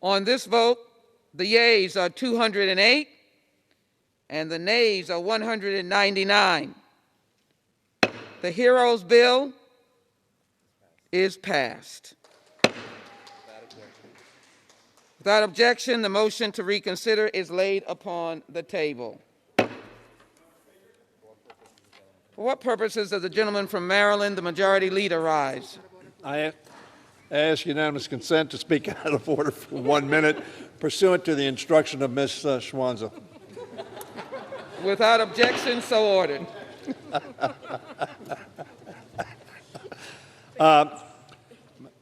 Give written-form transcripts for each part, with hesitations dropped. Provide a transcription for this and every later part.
On this vote, the yeas are 208 and the nays are 199. The HEROES bill is passed. Without objection, the motion to reconsider is laid upon the table. For what purposes does the gentleman from Maryland, the majority leader, rise? I ask unanimous consent to speak out of order for 1 minute, pursuant to the instruction of Ms. Schwanza. Without objection, so ordered.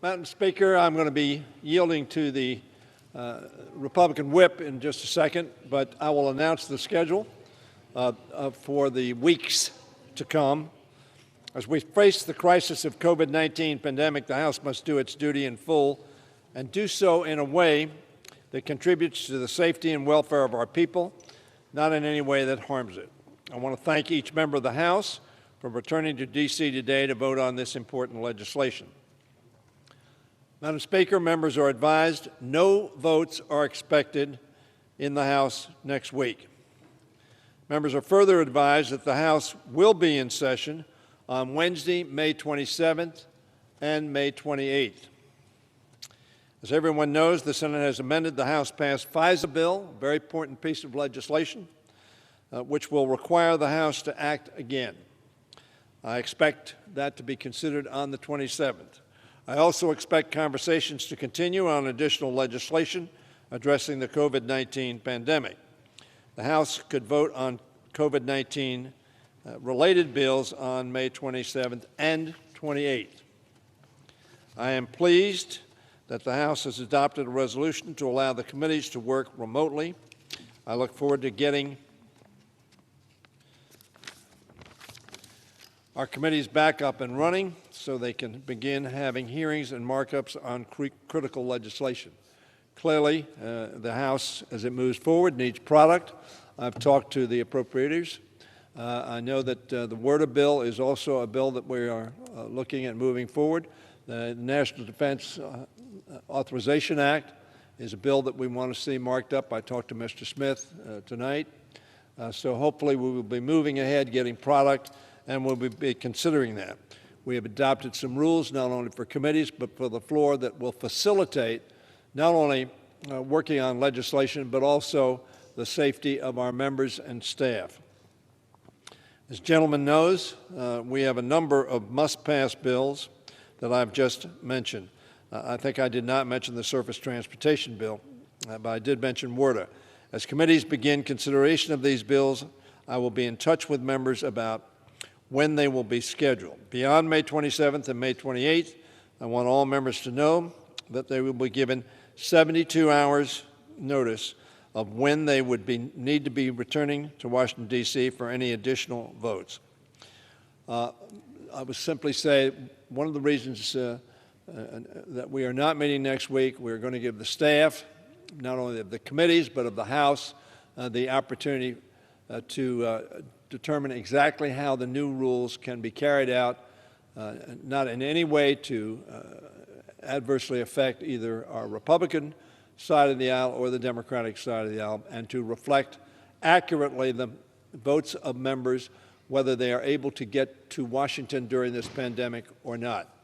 Madam Speaker, I'm going to be yielding to the Republican whip in just a second, but I will announce the schedule for the weeks to come. As we face the crisis of COVID-19 pandemic, the House must do its duty in full and do so in a way that contributes to the safety and welfare of our people, not in any way that harms it. I want to thank each member of the House for returning to D.C. today to vote on this important legislation. Madam Speaker, members are advised no votes are expected in the House next week. Members are further advised that the House will be in session on Wednesday, May 27th and May 28th. As everyone knows, the Senate has amended the House-passed FISA bill, a very important piece of legislation, which will require the House to act again. I expect that to be considered on the 27th. I also expect conversations to continue on additional legislation addressing the COVID-19 pandemic. The House could vote on COVID-19 related bills on May 27th and 28th. I am pleased that the House has adopted a resolution to allow the committees to work remotely. I look forward to getting our committees back up and running so they can begin having hearings and markups on critical legislation. Clearly, the House, as it moves forward, needs product. I've talked to the appropriators. I know that the WRDA bill is also a bill that we are looking at moving forward. The National Defense Authorization Act is a bill that we want to see marked up. I talked to Mr. Smith tonight. So hopefully we will be moving ahead, getting product, and we'll be considering that. We have adopted some rules, not only for committees, but for the floor, that will facilitate not only working on legislation, but also the safety of our members and staff. As the gentleman knows, we have a number of must-pass bills that I've just mentioned. I think I did not mention the surface transportation bill, but I did mention WRDA. As committees begin consideration of these bills, I will be in touch with members about when they will be scheduled. Beyond May 27th and May 28th, I want all members to know that they will be given 72 hours notice of when they would need to be returning to Washington, D.C. for any additional votes. I would simply say one of the reasons that we are not meeting next week, we're going to give the staff, not only of the committees, but of the House, the opportunity to determine exactly how the new rules can be carried out, not in any way to adversely affect either our Republican side of the aisle or the Democratic side of the aisle, and to reflect accurately the votes of members, whether they are able to get to Washington during this pandemic or not.